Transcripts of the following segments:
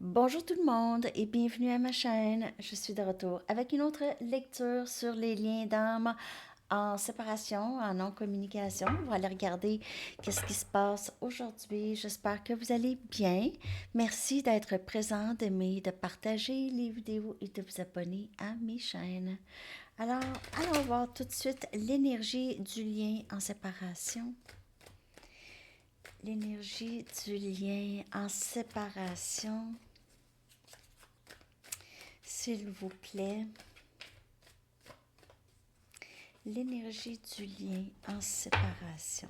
Bonjour tout le monde et bienvenue à ma chaîne. Je suis de retour avec une autre lecture sur les liens d'âme en séparation, en non-communication. On va aller regarder qu'est-ce qui se passe aujourd'hui. J'espère que vous allez bien. Merci d'être présent, d'aimer, de partager les vidéos et de vous abonner à mes chaînes. Alors, allons voir tout de suite l'énergie du lien en séparation. L'énergie du lien en séparation. S'il vous plaît, l'énergie du lien en séparation.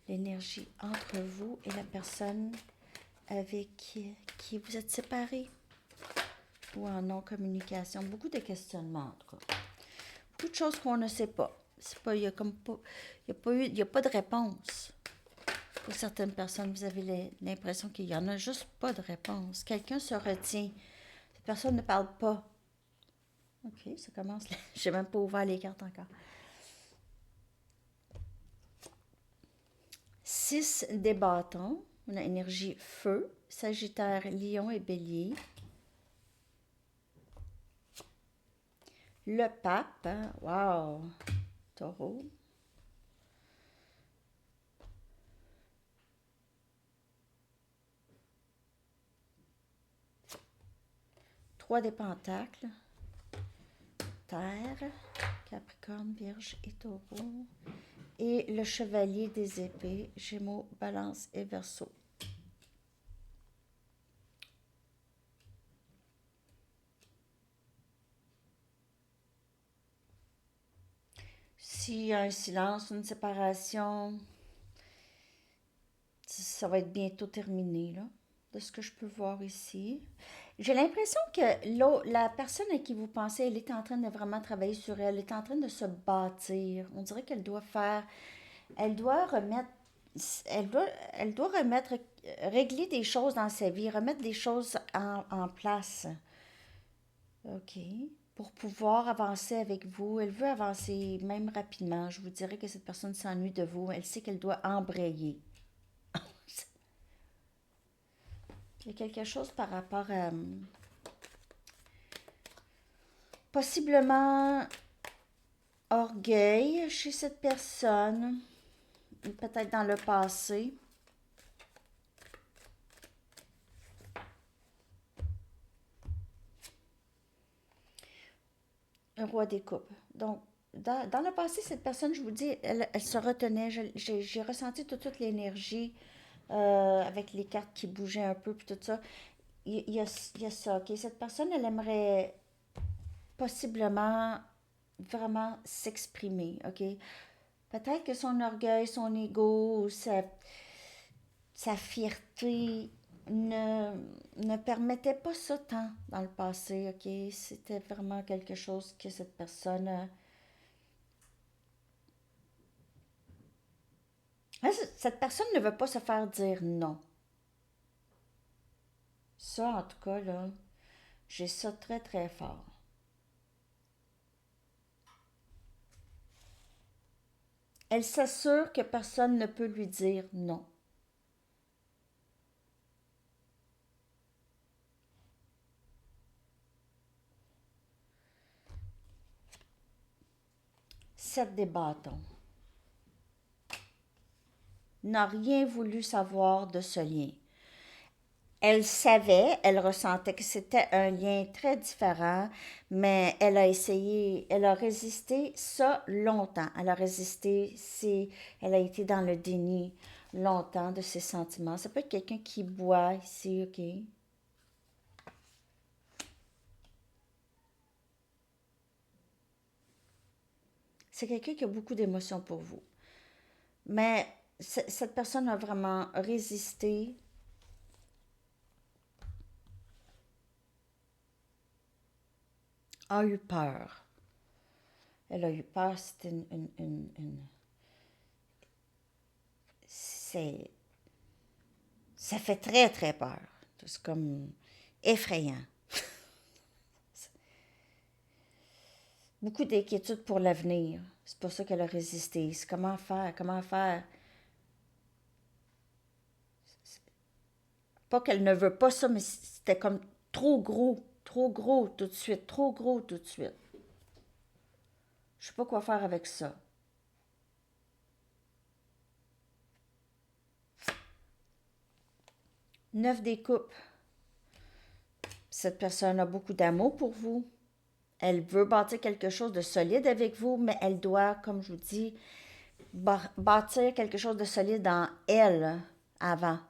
L'énergie entre vous et la personne avec qui vous êtes séparés ou en non-communication. Beaucoup de questionnements, en tout cas. Beaucoup de choses qu'on ne sait pas. C'est pas, il y a comme pas, il y a pas de réponse. Pour certaines personnes, vous avez l'impression qu'il y en a juste pas de réponse. Quelqu'un se retient. Cette personne ne parle pas. Ok, ça commence. Je n'ai même pas ouvert les cartes encore. 6 des bâtons. On a énergie feu, Sagittaire, Lion et Bélier. Le pape, hein? Wow, Taureau. 3 des pentacles. Terre, Capricorne, Vierge et Taureau. Et le chevalier des épées, Gémeaux, Balance et Verseau. S'il y a un silence, une séparation, ça va être bientôt terminé, là, de ce que je peux voir ici. J'ai l'impression que la personne à qui vous pensez, elle est en train de vraiment travailler sur elle, elle est en train de se bâtir. On dirait qu'elle doit faire, elle doit remettre, elle doit, elle doit remettre, régler des choses dans sa vie, remettre des choses en place. OK. Pour pouvoir avancer avec vous. Elle veut avancer même rapidement. Je vous dirais que cette personne s'ennuie de vous. Elle sait qu'elle doit embrayer. Il y a quelque chose par rapport à possiblement orgueil chez cette personne, peut-être dans le passé. Un roi des coupes. Donc, dans le passé, cette personne, je vous dis, elle se retenait. J'ai ressenti toute l'énergie avec les cartes qui bougeaient un peu, puis tout ça. Il y a ça, OK? Cette personne, elle aimerait possiblement vraiment s'exprimer, OK? Peut-être que son orgueil, son ego, sa fierté ne, ne permettait pas ça tant dans le passé, OK? C'était vraiment quelque chose que cette personne... cette personne ne veut pas se faire dire non. Ça, en tout cas, là, j'ai ça très, très fort. Elle s'assure que personne ne peut lui dire non. Sept des bâtons. N'a rien voulu savoir de ce lien. Elle savait, elle ressentait que c'était un lien très différent, mais elle a essayé, elle a résisté ça longtemps. Elle a résisté, elle a été dans le déni longtemps de ses sentiments. Ça peut être quelqu'un qui boit ici, OK? C'est quelqu'un qui a beaucoup d'émotions pour vous. Mais cette personne a vraiment résisté, a eu peur. Elle a eu peur, c'était c'est, ça fait très, très peur. C'est comme effrayant. Beaucoup d'inquiétudes pour l'avenir. C'est pour ça qu'elle a résisté. C'est comment faire, comment faire. Pas qu'elle ne veut pas ça, mais c'était comme trop gros tout de suite, trop gros tout de suite. Je sais pas quoi faire avec ça. 9 des coupes. Cette personne a beaucoup d'amour pour vous. Elle veut bâtir quelque chose de solide avec vous, mais elle doit, comme je vous dis, bâtir quelque chose de solide en elle avant.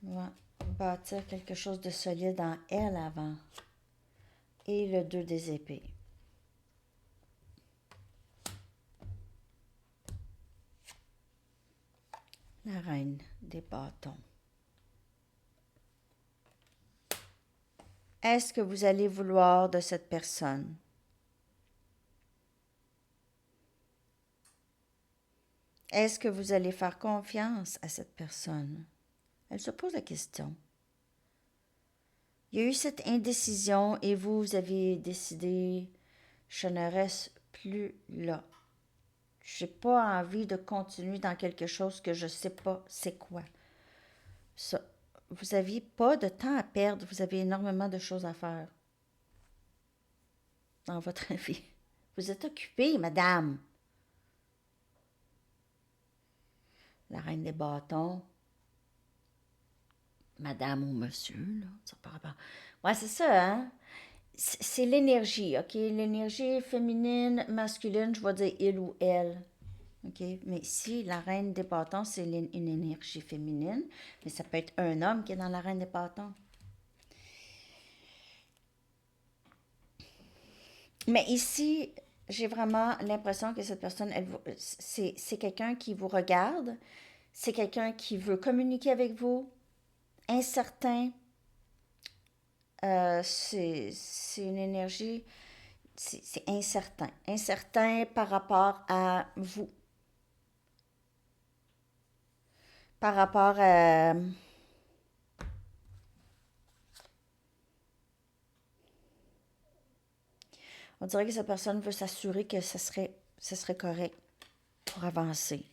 Ouais. Bâtir quelque chose de solide en elle avant. Et le 2 des épées. La reine des bâtons. Est-ce que vous allez vouloir de cette personne? Est-ce que vous allez faire confiance à cette personne? Elle se pose la question. Il y a eu cette indécision et vous avez décidé, je ne reste plus là. Je n'ai pas envie de continuer dans quelque chose que je ne sais pas c'est quoi. Ça, vous n'aviez pas de temps à perdre, vous avez énormément de choses à faire dans votre vie. Vous êtes occupée, madame. La reine des bâtons. Madame ou monsieur, là, ça par rapport. Ouais, c'est ça, hein? C'est l'énergie, OK? L'énergie féminine, masculine, je vais dire il ou elle. OK? Mais ici, la reine des bâtons, c'est une énergie féminine, mais ça peut être un homme qui est dans la reine des bâtons. Mais ici, j'ai vraiment l'impression que cette personne, c'est quelqu'un qui vous regarde, c'est quelqu'un qui veut communiquer avec vous, incertain. C'est une énergie, c'est incertain. Incertain par rapport à vous, par rapport à... On dirait que cette personne veut s'assurer que ce serait correct pour avancer.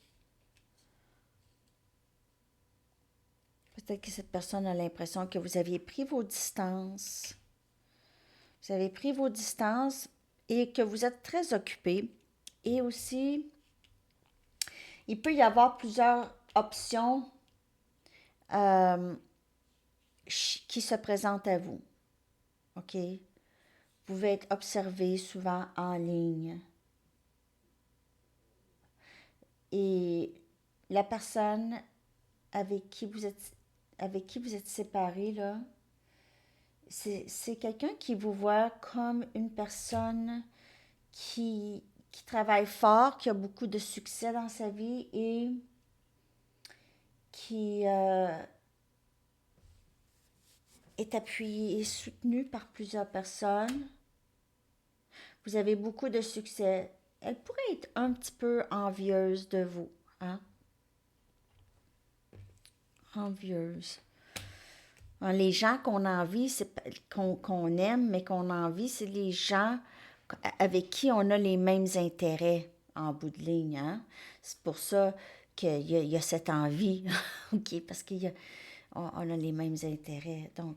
Peut-être que cette personne a l'impression que vous aviez pris vos distances. Vous avez pris vos distances et que vous êtes très occupé. Et aussi, il peut y avoir plusieurs options euh, qui se présentent à vous. OK? Vous pouvez être observé souvent en ligne. Et la personne avec qui vous êtes séparés, là, c'est quelqu'un qui vous voit comme une personne qui travaille fort, qui a beaucoup de succès dans sa vie et qui est appuyé et soutenu par plusieurs personnes. Vous avez beaucoup de succès. Elle pourrait être un petit peu envieuse de vous, hein? Envieuse. Les gens qu'on envie, qu'on aime, mais qu'on envie, c'est les gens avec qui on a les mêmes intérêts en bout de ligne. Hein? C'est pour ça qu'il y a cette envie, OK? Parce on a les mêmes intérêts. Donc,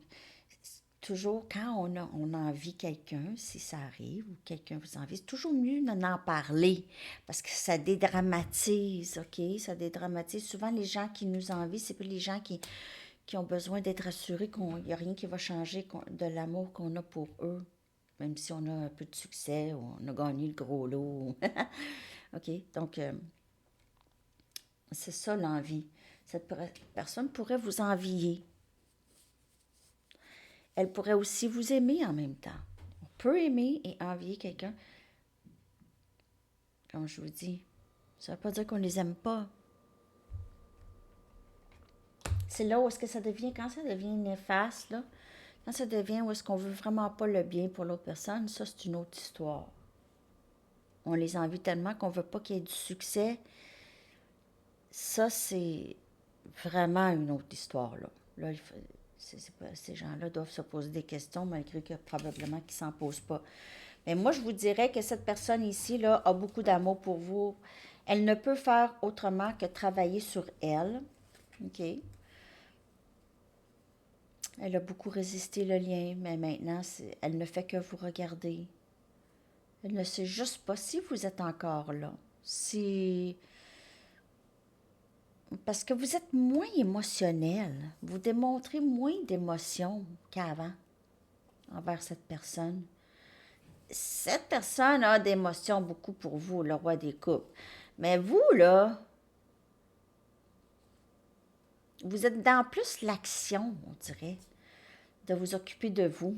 toujours quand on envie quelqu'un, si ça arrive, ou quelqu'un vous envie, c'est toujours mieux d'en parler parce que ça dédramatise, OK? Ça dédramatise. Souvent, les gens qui nous envient, c'est pas les gens qui ont besoin d'être assurés qu'il n'y a rien qui va changer de l'amour qu'on a pour eux, même si on a un peu de succès ou on a gagné le gros lot. OK? Donc, c'est ça l'envie. Cette personne pourrait vous envier. Elle pourrait aussi vous aimer en même temps. On peut aimer et envier quelqu'un. Comme je vous dis, ça ne veut pas dire qu'on ne les aime pas. C'est là où est-ce que ça devient, quand ça devient néfaste, là, quand ça devient où est-ce qu'on veut vraiment pas le bien pour l'autre personne, ça c'est une autre histoire. On les envie tellement qu'on veut pas qu'il y ait du succès. Ça, c'est vraiment une autre histoire, là. Là, ces gens-là doivent se poser des questions, malgré que probablement qu'ils ne s'en posent pas. Mais moi, je vous dirais que cette personne ici, là, a beaucoup d'amour pour vous. Elle ne peut faire autrement que travailler sur elle. OK? Elle a beaucoup résisté le lien, mais maintenant, elle ne fait que vous regarder. Elle ne sait juste pas si vous êtes encore là. Si... Parce que vous êtes moins émotionnel. Vous démontrez moins d'émotion qu'avant envers cette personne. Cette personne a d'émotions beaucoup pour vous, le roi des coupes. Mais vous, là, vous êtes dans plus l'action, on dirait, de vous occuper de vous.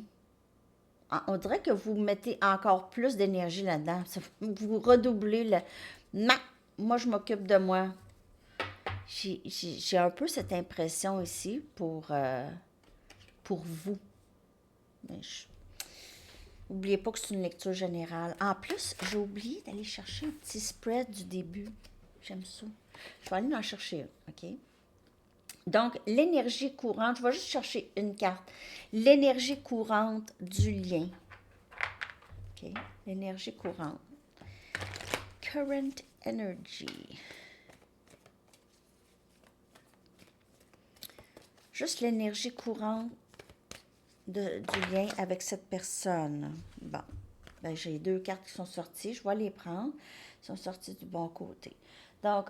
On dirait que vous mettez encore plus d'énergie là-dedans. Vous redoublez le... Moi, je m'occupe de moi. J'ai un peu cette impression ici pour vous. Mais n'oubliez pas que c'est une lecture générale. En plus, j'ai oublié d'aller chercher un petit spread du début. J'aime ça. Je vais aller en chercher un, OK? Donc, l'énergie courante, je vais juste chercher une carte. L'énergie courante du lien. OK? L'énergie courante. Current energy. Juste l'énergie courante du lien avec cette personne. Bon, ben, j'ai deux cartes qui sont sorties. Je vais les prendre. Elles sont sorties du bon côté. Donc,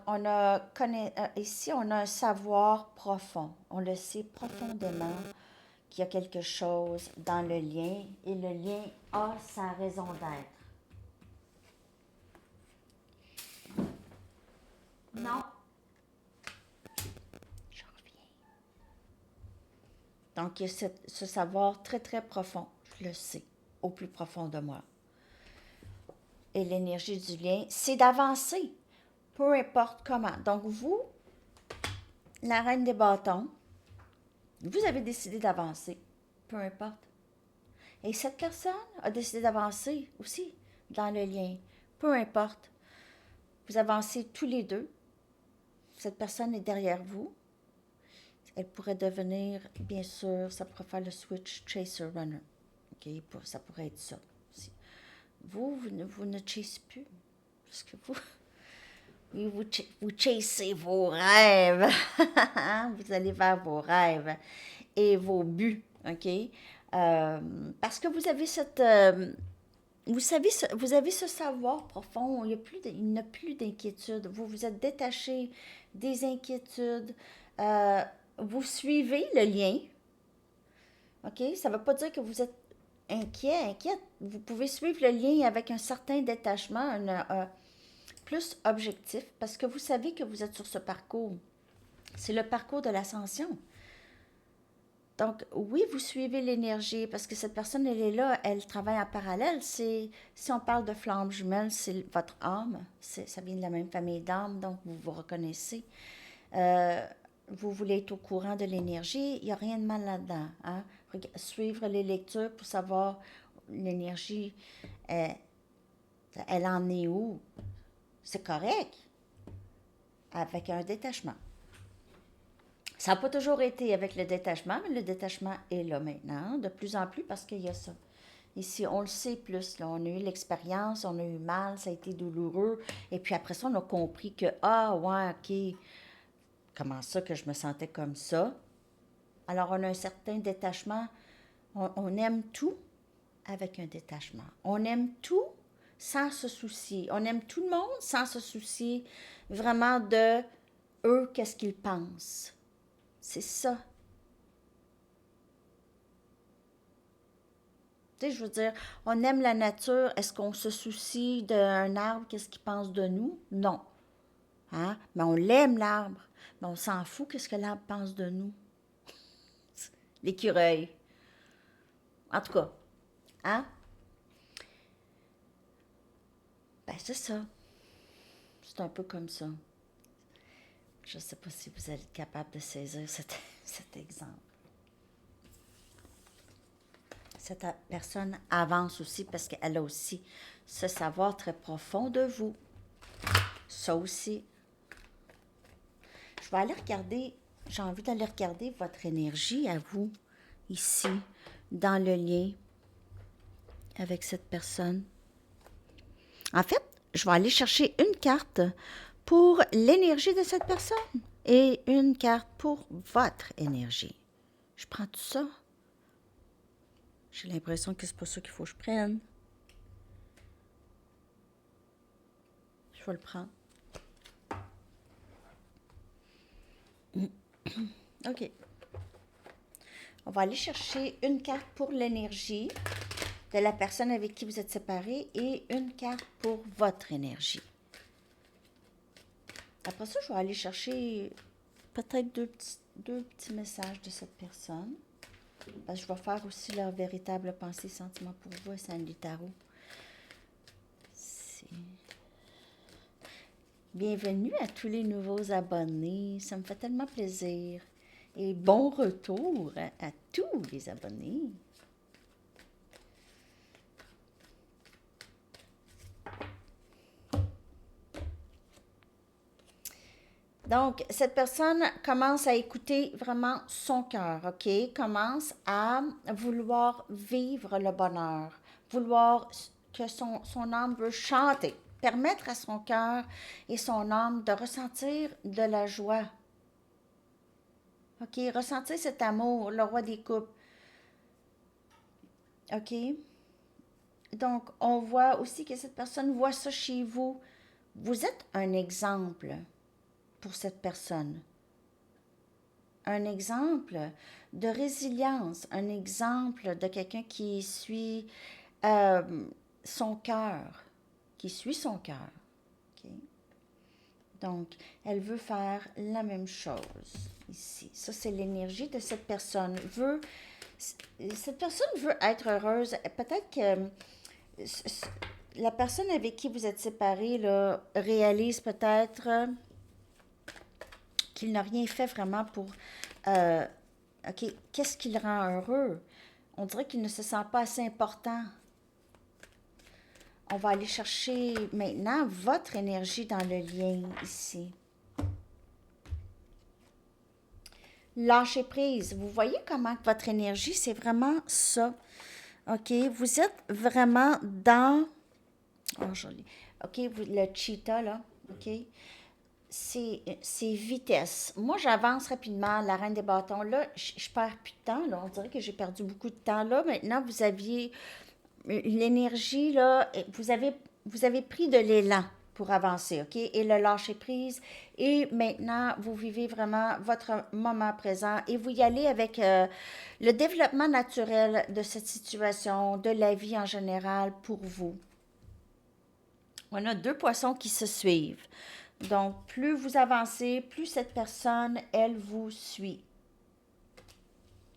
ici, on a un savoir profond. On le sait profondément qu'il y a quelque chose dans le lien et le lien a sa raison d'être. Non. Je reviens. Donc, il y a ce savoir très, très profond. Je le sais, au plus profond de moi. Et l'énergie du lien, c'est d'avancer, peu importe comment. Donc, vous, la reine des bâtons, vous avez décidé d'avancer, peu importe. Et cette personne a décidé d'avancer aussi dans le lien, peu importe. Vous avancez tous les deux. Cette personne est derrière vous. Elle pourrait devenir, bien sûr, ça pourrait faire le switch chaser-runner. Okay? Ça pourrait être ça aussi. Vous ne chassez plus. Parce que vous chassez vos rêves. Vous allez vers vos rêves et vos buts. OK? Parce que vous avez cette... vous avez ce savoir profond, il n'y a plus d'inquiétude. Vous vous êtes détaché des inquiétudes. Euh, vous suivez le lien. OK? Ça ne veut pas dire que vous êtes inquiète. Vous pouvez suivre le lien avec un certain détachement, plus objectif, parce que vous savez que vous êtes sur ce parcours. C'est le parcours de l'ascension. Donc, oui, vous suivez l'énergie, parce que cette personne, elle est là, elle travaille en parallèle. Si on parle de flamme jumelle, c'est votre âme. Ça vient de la même famille d'âmes, donc vous vous reconnaissez. Vous voulez être au courant de l'énergie, il n'y a rien de mal là-dedans. Hein? Suivre les lectures pour savoir l'énergie, elle en est où. C'est correct, avec un détachement. Ça n'a pas toujours été avec le détachement, mais le détachement est là maintenant, de plus en plus, parce qu'il y a ça. Ici, on le sait plus. Là. On a eu l'expérience, on a eu mal, ça a été douloureux. Et puis après ça, on a compris que, ah, ouais, OK, comment ça que je me sentais comme ça? Alors, on a un certain détachement. On aime tout avec un détachement. On aime tout sans se soucier. On aime tout le monde sans se soucier vraiment de eux, qu'est-ce qu'ils pensent. C'est ça. Tu sais, je veux dire, on aime la nature. Est-ce qu'on se soucie d'un arbre, qu'est-ce qu'il pense de nous? Non. Hein? Mais on l'aime, l'arbre. Mais on s'en fout, qu'est-ce que l'arbre pense de nous? L'écureuil. En tout cas, hein? Ben, c'est ça. C'est un peu comme ça. Je ne sais pas si vous êtes capable de saisir cet exemple. Cette personne avance aussi parce qu'elle a aussi ce savoir très profond de vous. Ça aussi. Je vais aller regarder, j'ai envie d'aller regarder votre énergie à vous, ici, dans le lien. avec cette personne. En fait, je vais aller chercher une carte pour l'énergie de cette personne et une carte pour votre énergie. Je prends tout ça. J'ai l'impression que c'est pas ça qu'il faut que je prenne. Je vais le prendre. OK. On va aller chercher une carte pour l'énergie de la personne avec qui vous êtes séparés et une carte pour votre énergie. Après ça, je vais aller chercher peut-être deux petits messages de cette personne. Parce que je vais faire aussi leur véritable pensée, sentiment pour vous, Sandy Tarot. Bienvenue à tous les nouveaux abonnés. Ça me fait tellement plaisir. Et bon retour à tous les abonnés. Donc, cette personne commence à écouter vraiment son cœur, OK? Commence à vouloir vivre le bonheur, vouloir que son âme veut chanter, permettre à son cœur et son âme de ressentir de la joie. OK? Ressentir cet amour, le roi des coupes. OK? Donc, on voit aussi que cette personne voit ça chez vous. Vous êtes un exemple pour cette personne. Un exemple de résilience, un exemple de quelqu'un qui suit son cœur, qui suit son cœur. Okay? Donc, elle veut faire la même chose ici. Ça, c'est l'énergie de cette personne. Cette personne veut être heureuse. Peut-être que la personne avec qui vous êtes séparés là, réalise peut-être qu'il n'a rien fait vraiment pour... OK, qu'est-ce qui le rend heureux? On dirait qu'il ne se sent pas assez important. On va aller chercher maintenant votre énergie dans le lien ici. Lâcher prise. Vous voyez comment votre énergie, c'est vraiment ça. OK, vous êtes vraiment dans... Oh, joli. OK, le cheetah, là, OK? C'est vitesse. Moi, j'avance rapidement, la reine des bâtons. Là, je perds plus de temps. Là. On dirait que j'ai perdu beaucoup de temps. Là, maintenant, vous aviez l'énergie, là, vous avez pris de l'élan pour avancer, OK? Et le lâcher prise. Et maintenant, vous vivez vraiment votre moment présent et vous y allez avec le développement naturel de cette situation, de la vie en général pour vous. On a deux poissons qui se suivent. Donc, plus vous avancez, plus cette personne, elle vous suit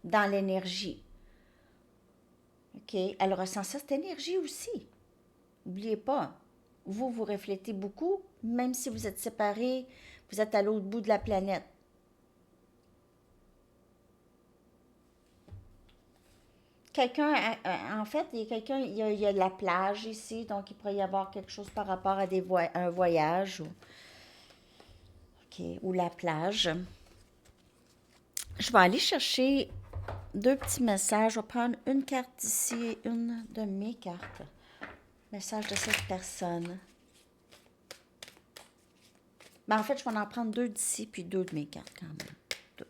dans l'énergie. OK? Elle ressent cette énergie aussi. N'oubliez pas, vous reflétez beaucoup, même si vous êtes séparés, vous êtes à l'autre bout de la planète. Quelqu'un, en fait, il y a de la plage ici, donc il pourrait y avoir quelque chose par rapport à un voyage ou la plage. Je vais aller chercher deux petits messages. Je vais prendre une carte d'ici et une de mes cartes. Message de cette personne. Ben, en fait, je vais en prendre deux d'ici puis deux de mes cartes quand même. Deux.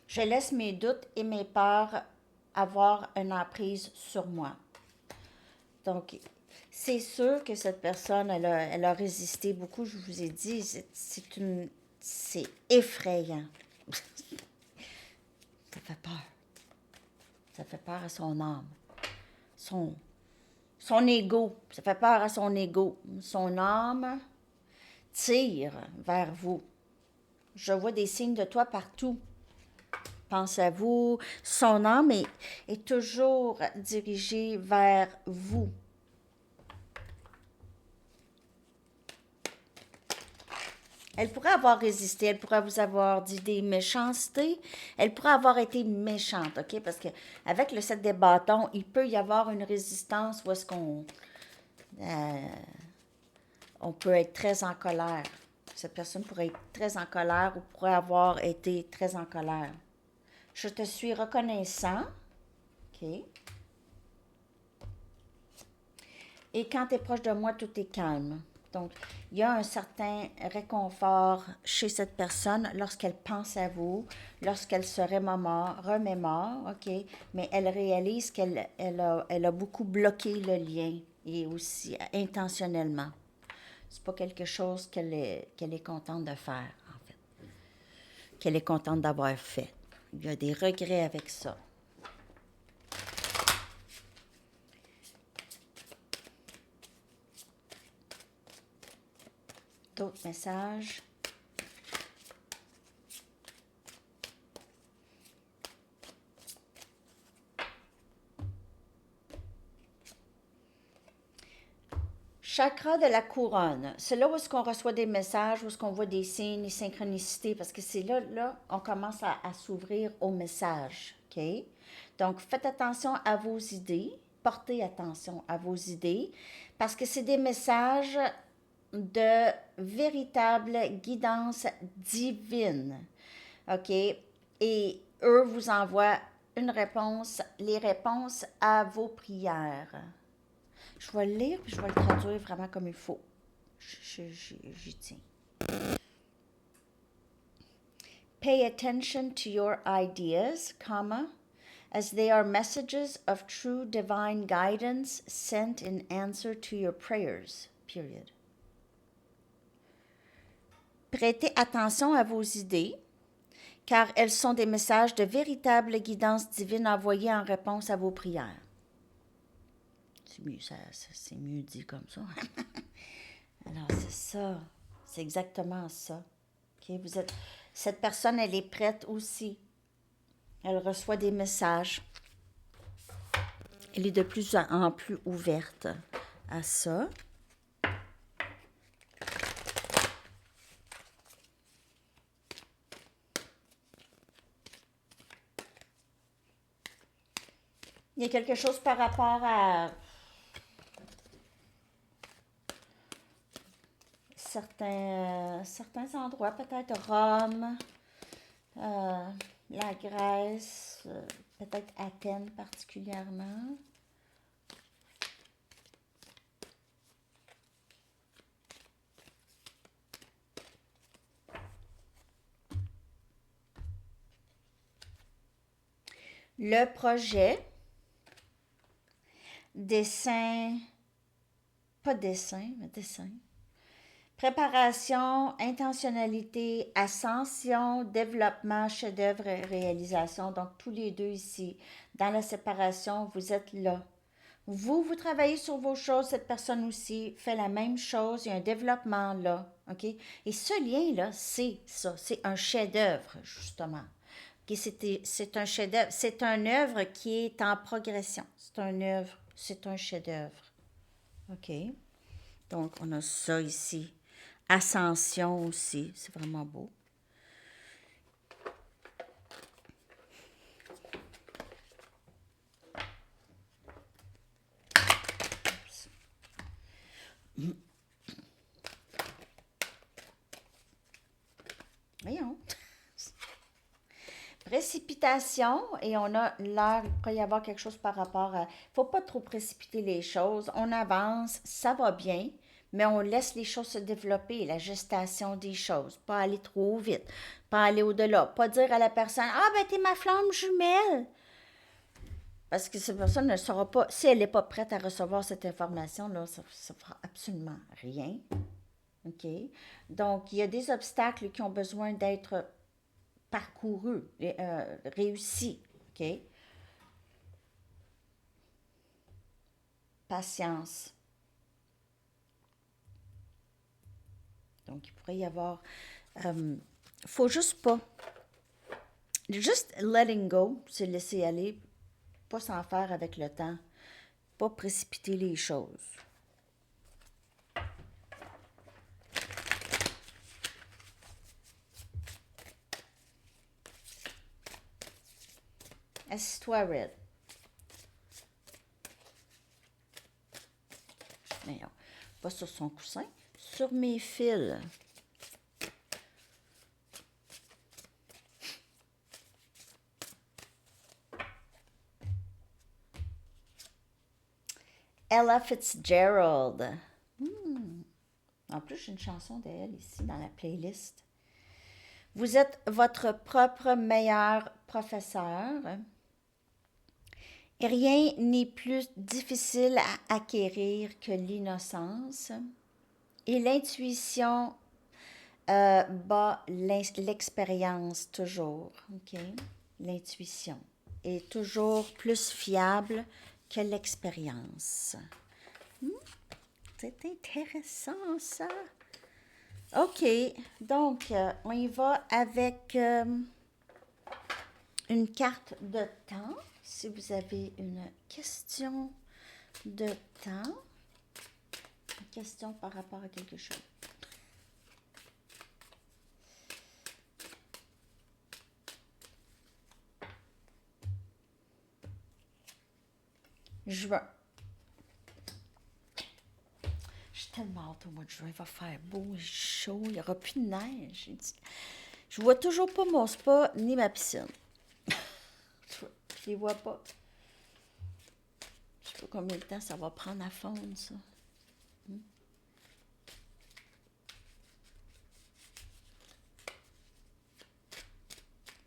Je laisse mes doutes et mes peurs avoir une emprise sur moi. Donc, c'est sûr que cette personne, elle a résisté beaucoup. Je vous ai dit, c'est effrayant. Ça fait peur. Ça fait peur à son âme. Son ego. Ça fait peur à son ego. Son âme tire vers vous. Je vois des signes de toi partout. Pense à vous. Son âme est toujours dirigée vers vous. Elle pourrait avoir résisté, elle pourrait vous avoir dit des méchancetés, elle pourrait avoir été méchante, OK? Parce que avec le 7 des bâtons, il peut y avoir une résistance où est-ce on peut être très en colère. Cette personne pourrait être très en colère ou pourrait avoir été très en colère. Je te suis reconnaissant. OK. Et quand tu es proche de moi, tout est calme. Donc, il y a un certain réconfort chez cette personne lorsqu'elle pense à vous, lorsqu'elle se remémore, OK, mais elle réalise qu'elle a beaucoup bloqué le lien et aussi intentionnellement. C'est pas quelque chose qu'elle est contente de faire, en fait, qu'elle est contente d'avoir fait. Il y a des regrets avec ça. D'autres messages. Chakra de la couronne. C'est là où est-ce qu'on reçoit des messages, où est-ce qu'on voit des signes, des synchronicités, parce que c'est là, on commence à s'ouvrir aux messages. OK? Donc, faites attention à vos idées, portez attention à vos idées, parce que c'est des messages de véritable guidance divine. OK? Et eux vous envoient une réponse, les réponses à vos prières. Je vais le lire puis je vais le traduire vraiment comme il faut. J'y tiens. Pay attention to your ideas, comma, as they are messages of true divine guidance sent in answer to your prayers, period. Prêtez attention à vos idées, car elles sont des messages de véritable guidance divine envoyés en réponse à vos prières. C'est mieux dit comme ça. Alors, c'est ça. C'est exactement ça. Okay? Cette personne, elle est prête aussi. Elle reçoit des messages. Elle est de plus en plus ouverte à ça. Il y a quelque chose par rapport à certains endroits, peut-être Rome, la Grèce, peut-être Athènes particulièrement. Le projet, dessin, pas dessin, mais dessin. Préparation, intentionnalité, ascension, développement, chef-d'œuvre, réalisation. Donc, tous les deux ici, dans la séparation, vous êtes là. Vous travaillez sur vos choses, cette personne aussi fait la même chose, il y a un développement là, OK? Et ce lien-là, c'est ça, c'est un chef-d'œuvre, justement. OK? C'est un chef-d'œuvre, c'est une œuvre qui est en progression. C'est un chef-d'œuvre. OK? Donc, on a ça ici. Ascension aussi, c'est vraiment beau. Voyons. Précipitation, et on a l'air, il pourrait y avoir quelque chose par rapport à... Il ne faut pas trop précipiter les choses. On avance, ça va bien, mais on laisse les choses se développer, la gestation des choses. Pas aller trop vite, pas aller au-delà. Pas dire à la personne, ah ben t'es ma flamme jumelle. Parce que cette personne ne saura pas, si elle n'est pas prête à recevoir cette information-là, ça ne fera absolument rien. OK? Donc, il y a des obstacles qui ont besoin d'être parcourus, réussis. OK? Patience. Donc, il pourrait y avoir... faut juste pas... Juste letting go, c'est laisser aller, pas s'en faire avec le temps, pas précipiter les choses. Assis-toi, Red. Mais non, pas sur son coussin, sur mes fils. Ella Fitzgerald. Hmm. En plus, j'ai une chanson d'elle ici dans la playlist. Vous êtes votre propre meilleur professeur. Rien n'est plus difficile à acquérir que l'innocence. Et l'intuition bat l'expérience toujours. OK? L'intuition est toujours plus fiable que l'expérience. C'est intéressant, ça. OK. Donc, on y va avec une carte de temps. Si vous avez une question de temps, une question par rapport à quelque chose. Juin. J'ai tellement hâte au mois de juin. Il va faire beau, chaud, il n'y aura plus de neige. Je vois toujours pas mon spa ni ma piscine. Je les vois pas. Je sais pas combien de temps ça va prendre à fondre, ça.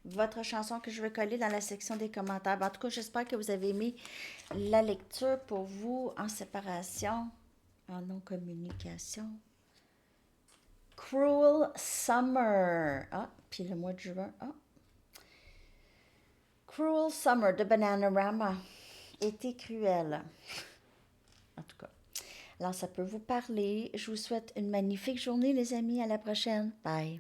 Votre chanson que je vais coller dans la section des commentaires. En tout cas, j'espère que vous avez aimé la lecture pour vous en séparation, en non-communication. Cruel Summer. Ah, puis le mois de juin. Ah. Cruel Summer de Bananarama. Été cruel. En tout cas. Alors, ça peut vous parler. Je vous souhaite une magnifique journée, les amis. À la prochaine. Bye.